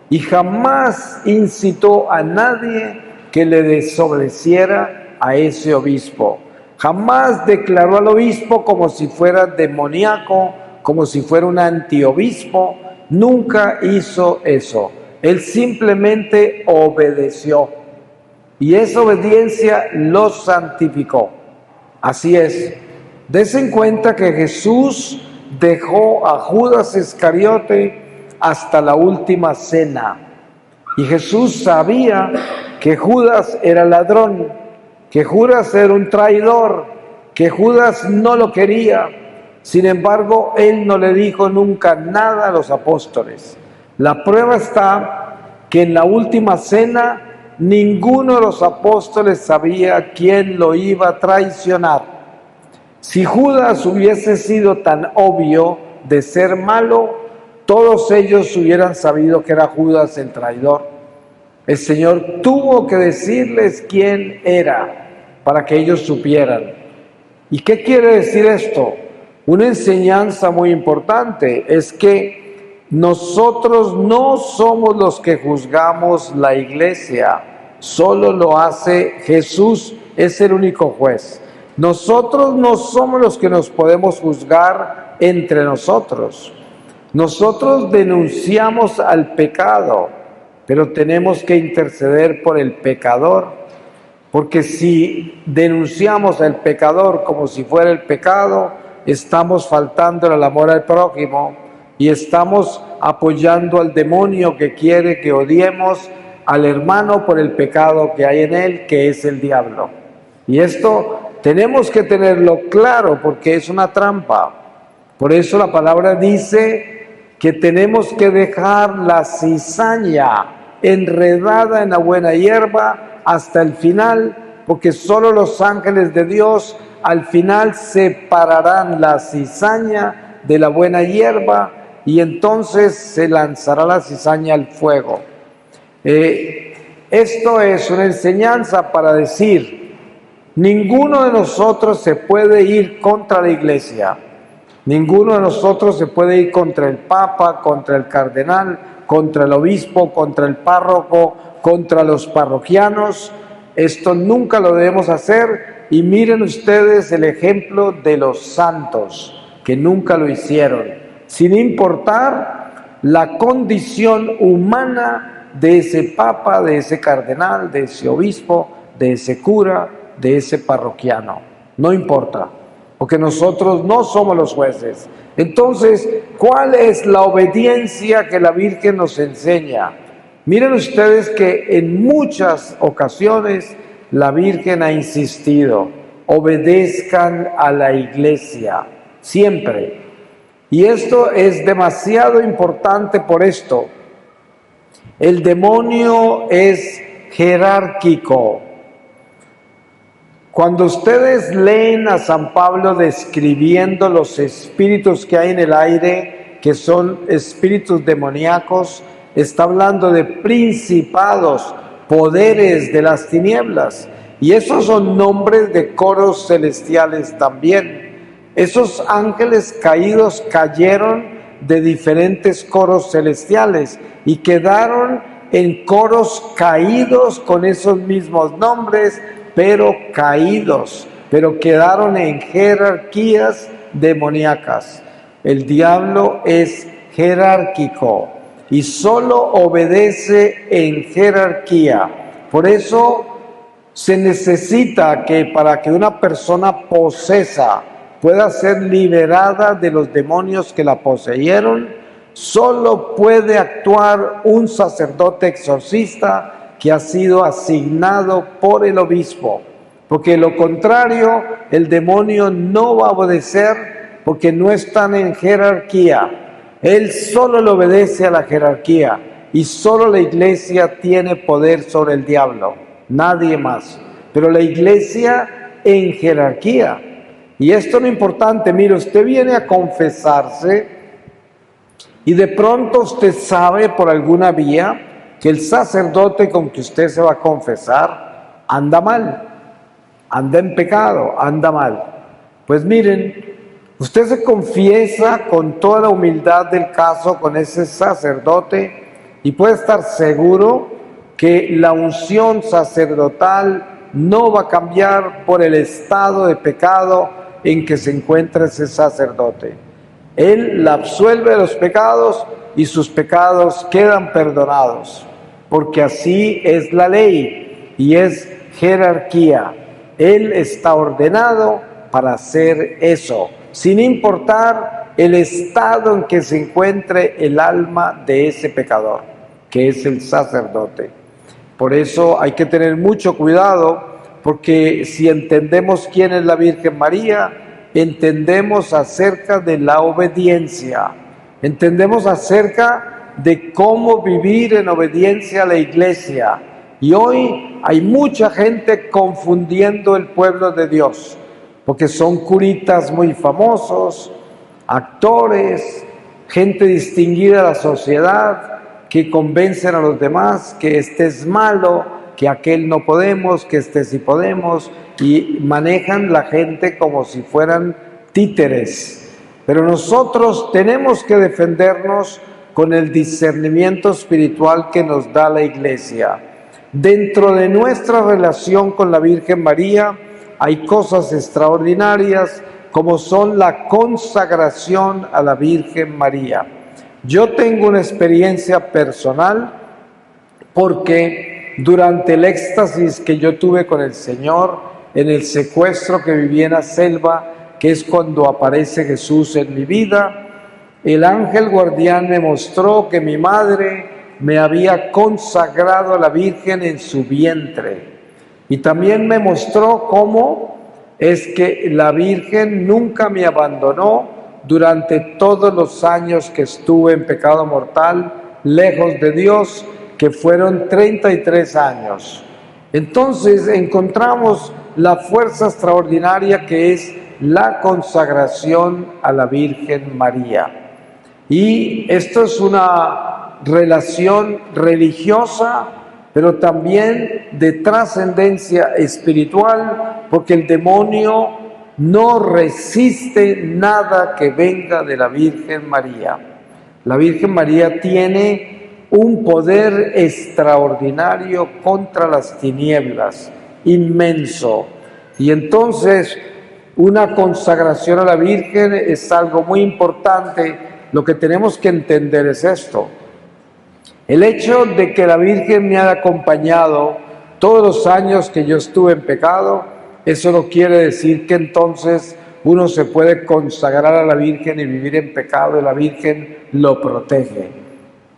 y jamás incitó a nadie que le desobedeciera a ese obispo. Jamás declaró al obispo como si fuera demoníaco, como si fuera un antiobispo. Nunca hizo eso. Él simplemente obedeció. Y esa obediencia lo santificó. Así es. Dese en cuenta que Jesús dejó a Judas Iscariote hasta la última cena. Y Jesús sabía que Judas era ladrón, que Judas era un traidor, que Judas no lo quería. Sin embargo, él no le dijo nunca nada a los apóstoles. La prueba está que en la última cena ninguno de los apóstoles sabía quién lo iba a traicionar. Si Judas hubiese sido tan obvio de ser malo, todos ellos hubieran sabido que era Judas el traidor. El Señor tuvo que decirles quién era para que ellos supieran. ¿Y qué quiere decir esto? Una enseñanza muy importante es que nosotros no somos los que juzgamos la iglesia, solo lo hace Jesús, es el único juez. Nosotros no somos los que nos podemos juzgar entre nosotros. Nosotros denunciamos al pecado, pero tenemos que interceder por el pecador, porque si denunciamos al pecador como si fuera el pecado, estamos faltando al amor al prójimo y estamos apoyando al demonio que quiere que odiemos al hermano por el pecado que hay en él, que es el diablo. Y esto tenemos que tenerlo claro porque es una trampa. Por eso la palabra dice que tenemos que dejar la cizaña enredada en la buena hierba hasta el final, porque solo los ángeles de Dios al final separarán la cizaña de la buena hierba y entonces se lanzará la cizaña al fuego. Esto es una enseñanza para decir, ninguno de nosotros se puede ir contra la iglesia. Ninguno de nosotros se puede ir contra el Papa, contra el cardenal, contra el obispo, contra el párroco, contra los parroquianos. Esto nunca lo debemos hacer y miren ustedes el ejemplo de los santos que nunca lo hicieron, sin importar la condición humana de ese Papa, de ese cardenal, de ese obispo, de ese cura, de ese parroquiano. No importa. Porque nosotros no somos los jueces. Entonces, ¿cuál es la obediencia que la Virgen nos enseña? Miren ustedes que en muchas ocasiones la Virgen ha insistido, obedezcan a la iglesia, siempre. Y esto es demasiado importante por esto. El demonio es jerárquico. Cuando ustedes leen a San Pablo describiendo los espíritus que hay en el aire, que son espíritus demoníacos, está hablando de principados, poderes de las tinieblas. Y esos son nombres de coros celestiales también. Esos ángeles caídos cayeron de diferentes coros celestiales y quedaron en coros caídos con esos mismos nombres, pero caídos, pero quedaron en jerarquías demoníacas. El diablo es jerárquico y solo obedece en jerarquía. Por eso Se necesita que para que una persona posesa pueda ser liberada de los demonios que la poseyeron, solo puede actuar un sacerdote exorcista que ha sido asignado por el obispo, porque de lo contrario el demonio no va a obedecer, porque no están en jerarquía. Él solo le obedece a la jerarquía y solo la iglesia tiene poder sobre el diablo, nadie más. Pero la iglesia en jerarquía. Y esto es lo importante. Mire, usted viene a confesarse y de pronto usted sabe por alguna vía que el sacerdote con que usted se va a confesar anda mal, anda en pecado, anda mal. Pues miren, usted se confiesa con toda la humildad del caso con ese sacerdote y puede estar seguro que la unción sacerdotal no va a cambiar por el estado de pecado en que se encuentra ese sacerdote. Él la absuelve de los pecados y sus pecados quedan perdonados, porque así es la ley y es jerarquía. Él está ordenado para hacer eso, sin importar el estado en que se encuentre el alma de ese pecador, que es el sacerdote. Por eso hay que tener mucho cuidado, porque si entendemos quién es la Virgen María, entendemos acerca de la obediencia, entendemos acerca de cómo vivir en obediencia a la iglesia. Y hoy hay mucha gente confundiendo el pueblo de Dios, porque son curitas muy famosos, actores, gente distinguida de la sociedad, que convencen a los demás que este es malo, que aquel no podemos, que este sí podemos, y manejan la gente como si fueran títeres. Pero nosotros tenemos que defendernos con el discernimiento espiritual que nos da la iglesia. Dentro de nuestra relación con la Virgen María hay cosas extraordinarias como son la consagración a la Virgen María. Yo tengo una experiencia personal porque durante el éxtasis que yo tuve con el Señor en el secuestro que viví en la selva, que es cuando aparece Jesús en mi vida, el ángel guardián me mostró que mi madre me había consagrado a la Virgen en su vientre. Y también me mostró cómo es que la Virgen nunca me abandonó durante todos los años que estuve en pecado mortal, lejos de Dios, que fueron 33 años. Entonces encontramos la fuerza extraordinaria que es la consagración a la Virgen María. Y esto es una relación religiosa, pero también de trascendencia espiritual, porque el demonio no resiste nada que venga de la Virgen María. La Virgen María tiene un poder extraordinario contra las tinieblas, inmenso. Y entonces una consagración a la Virgen es algo muy importante. Lo que tenemos que entender es esto. El hecho de que la Virgen me haya acompañado todos los años que yo estuve en pecado, eso no quiere decir que entonces uno se puede consagrar a la Virgen y vivir en pecado y la Virgen lo protege.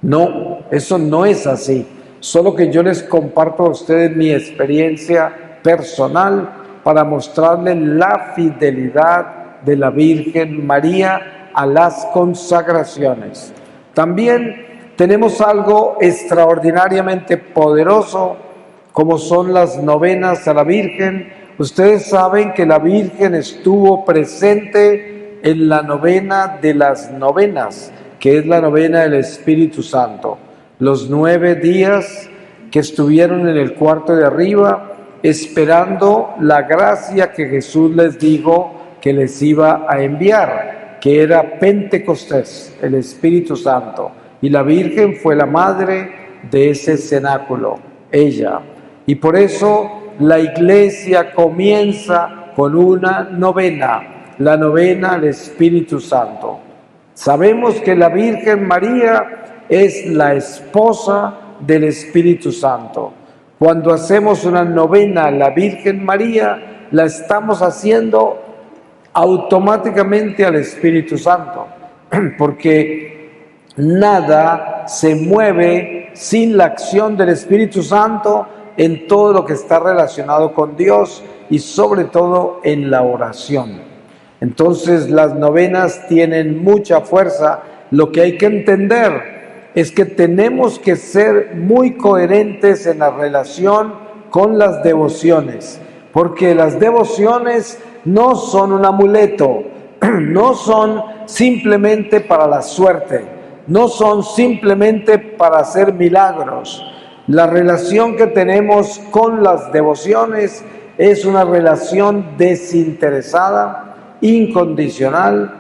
No, eso no es así. Solo que yo les comparto a ustedes mi experiencia personal para mostrarles la fidelidad de la Virgen María a las consagraciones. También tenemos algo extraordinariamente poderoso, como son las novenas a la Virgen. Ustedes saben que la Virgen estuvo presente en la novena de las novenas, que es la novena del Espíritu Santo. Los 9 días que estuvieron en el cuarto de arriba, esperando la gracia que Jesús les dijo que les iba a enviar, que era Pentecostés, el Espíritu Santo. Y la Virgen fue la madre de ese cenáculo, ella. Y por eso la iglesia comienza con una novena, la novena al Espíritu Santo. Sabemos que la Virgen María es la esposa del Espíritu Santo. Cuando hacemos una novena a la Virgen María, la estamos haciendo automáticamente al Espíritu Santo, porque nada se mueve sin la acción del Espíritu Santo en todo lo que está relacionado con Dios y sobre todo en la oración. Entonces las novenas tienen mucha fuerza. Lo que hay que entender es que tenemos que ser muy coherentes en la relación con las devociones, porque las devociones no son un amuleto, no son simplemente para la suerte, no son simplemente para hacer milagros. La relación que tenemos con las devociones es una relación desinteresada, incondicional,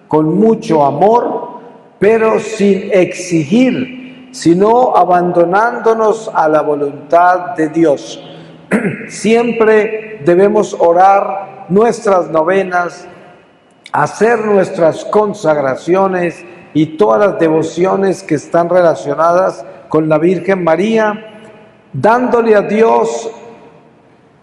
con mucho amor, pero sin exigir, sino abandonándonos a la voluntad de Dios. Siempre debemos orar nuestras novenas, hacer nuestras consagraciones y todas las devociones que están relacionadas con la Virgen María, dándole a Dios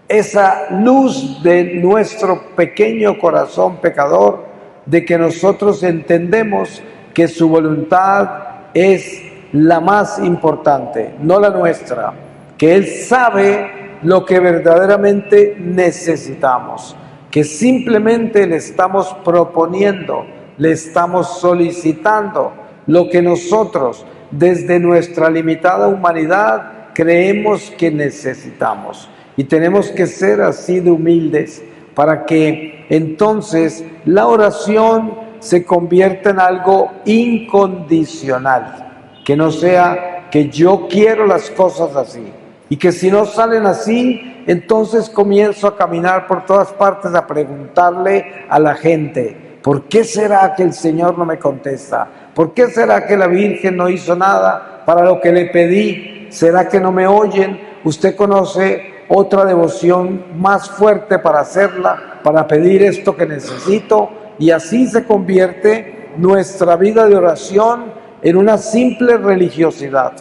esa luz de nuestro pequeño corazón pecador, de que nosotros entendemos que su voluntad es la más importante, no la nuestra, que Él sabe lo que verdaderamente necesitamos, que simplemente le estamos proponiendo, le estamos solicitando lo que nosotros, desde nuestra limitada humanidad, creemos que necesitamos. Y tenemos que ser así de humildes para que entonces la oración se convierta en algo incondicional, que no sea que yo quiero las cosas así, y que si no salen así, entonces comienzo a caminar por todas partes a preguntarle a la gente: ¿por qué será que el Señor no me contesta? ¿Por qué será que la Virgen no hizo nada para lo que le pedí? ¿Será que no me oyen? Usted conoce otra devoción más fuerte para hacerla, para pedir esto que necesito, y así se convierte nuestra vida de oración en una simple religiosidad,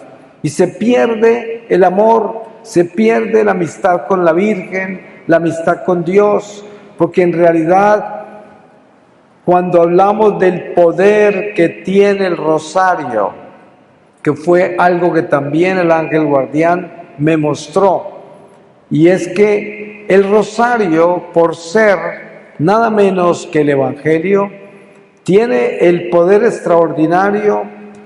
y se pierde el amor, se pierde la amistad con la Virgen, la amistad con Dios, porque en realidad cuando hablamos del poder que tiene el rosario, que fue algo que también el ángel guardián me mostró, y es que el rosario, por ser nada menos que el Evangelio, tiene el poder extraordinario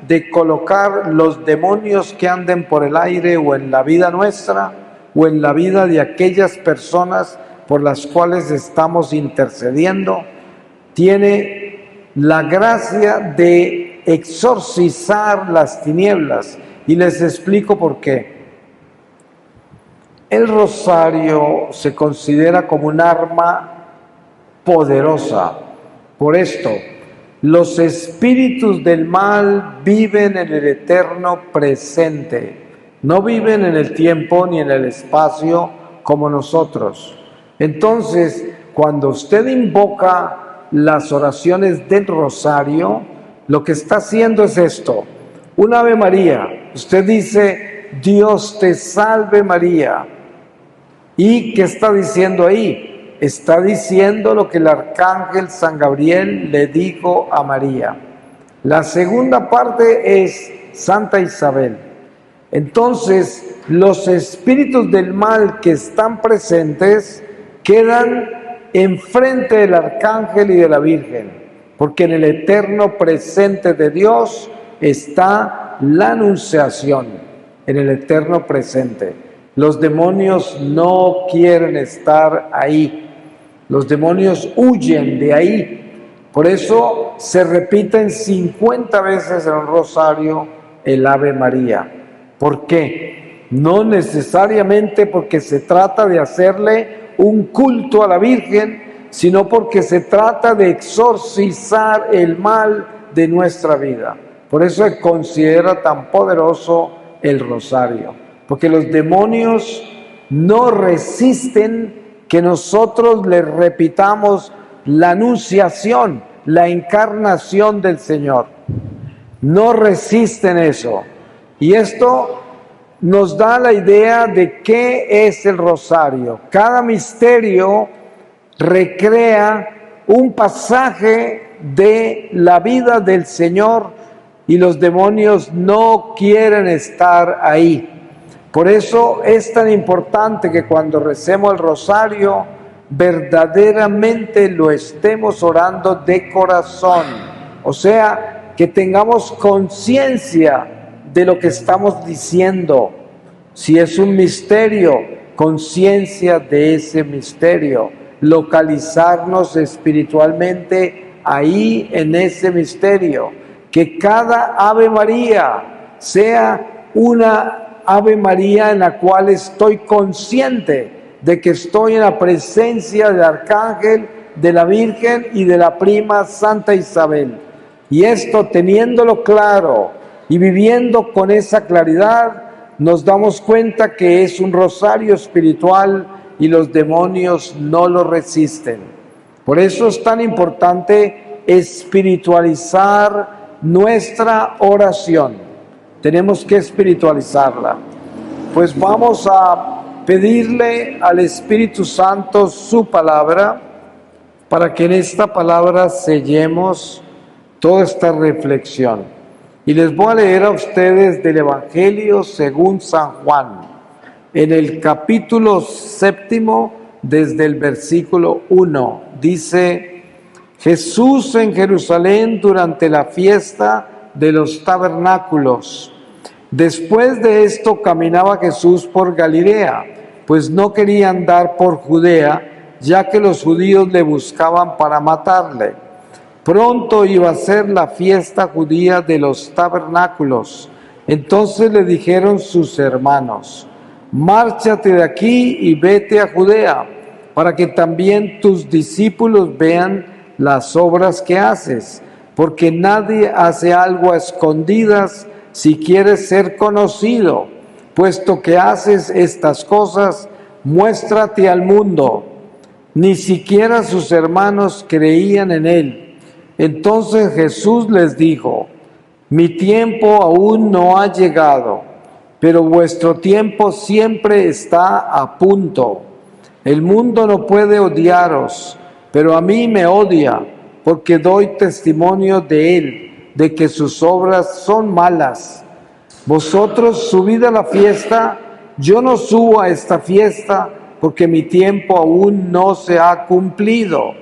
de colocar los demonios que anden por el aire o en la vida nuestra o en la vida de aquellas personas por las cuales estamos intercediendo. Tiene la gracia de exorcizar las tinieblas, y les explico por qué. El rosario se considera como un arma poderosa. Por esto, los espíritus del mal viven en el eterno presente, no viven en el tiempo ni en el espacio como nosotros. Entonces, cuando usted invoca las oraciones del rosario, lo que está haciendo es esto: un Ave María. Usted dice: Dios te salve María. ¿Y qué está diciendo ahí? Está diciendo lo que el arcángel San Gabriel le dijo a María. La segunda parte es Santa Isabel. Entonces, los espíritus del mal que están presentes quedan enfrente del arcángel y de la Virgen, porque en el eterno presente de Dios está la anunciación, en el eterno presente. Los demonios no quieren estar ahí. Los demonios huyen de ahí. Por eso se repiten 50 veces en el rosario el Ave María. ¿Por qué? No necesariamente porque se trata de hacerle un culto a la Virgen, sino porque se trata de exorcizar el mal de nuestra vida. Por eso se considera tan poderoso el rosario, porque los demonios no resisten que nosotros les repitamos la anunciación, la encarnación del Señor. No resisten eso. Y esto nos da la idea de qué es el rosario. Cada misterio recrea un pasaje de la vida del Señor y los demonios no quieren estar ahí. Por eso es tan importante que cuando recemos el rosario, verdaderamente lo estemos orando de corazón. O sea, que tengamos conciencia de lo que estamos diciendo. Si es un misterio, conciencia de ese misterio. Localizarnos espiritualmente ahí en ese misterio. Que cada Ave María sea una Ave María en la cual estoy consciente de que estoy en la presencia del Arcángel, de la Virgen y de la prima Santa Isabel. Y esto, teniéndolo claro y viviendo con esa claridad, nos damos cuenta que es un rosario espiritual y los demonios no lo resisten. Por eso es tan importante espiritualizar nuestra oración. Tenemos que espiritualizarla. Pues vamos a pedirle al Espíritu Santo su palabra, para que en esta palabra sellemos toda esta reflexión. Y les voy a leer a ustedes del Evangelio según San Juan, en el capítulo 7, desde el versículo 1. Dice: Jesús en Jerusalén durante la fiesta de los tabernáculos. Después de esto caminaba Jesús por Galilea, pues no quería andar por Judea, ya que los judíos le buscaban para matarle. Pronto iba a ser la fiesta judía de los tabernáculos. Entonces le dijeron sus hermanos: márchate de aquí y vete a Judea, para que también tus discípulos vean las obras que haces, porque nadie hace algo a escondidas si quieres ser conocido. Puesto que haces estas cosas, muéstrate al mundo. Ni siquiera sus hermanos creían en él. Entonces Jesús les dijo: mi tiempo aún no ha llegado, pero vuestro tiempo siempre está a punto. El mundo no puede odiaros, pero a mí me odia, porque doy testimonio de él, de que sus obras son malas. Vosotros subid a la fiesta, yo no subo a esta fiesta, porque mi tiempo aún no se ha cumplido.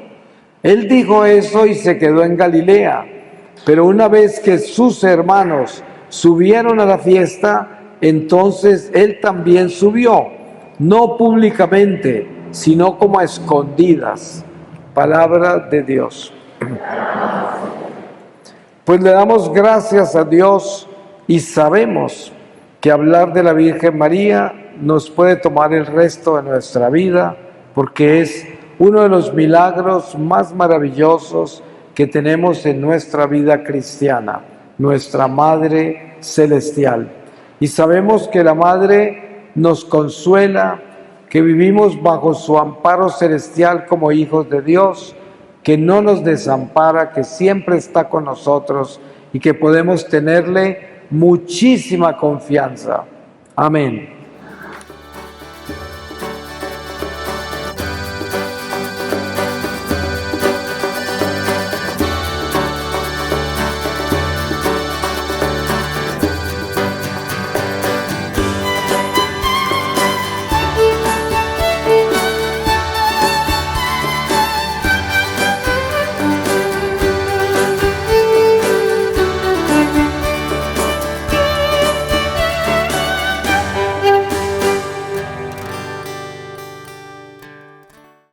Él dijo eso y se quedó en Galilea. Pero una vez que sus hermanos subieron a la fiesta, entonces él también subió, no públicamente, sino como a escondidas. Palabra de Dios. Pues le damos gracias a Dios y sabemos que hablar de la Virgen María nos puede tomar el resto de nuestra vida, porque es uno de los milagros más maravillosos que tenemos en nuestra vida cristiana, nuestra Madre Celestial. Y sabemos que la Madre nos consuela, que vivimos bajo su amparo celestial como hijos de Dios, que no nos desampara, que siempre está con nosotros y que podemos tenerle muchísima confianza. Amén.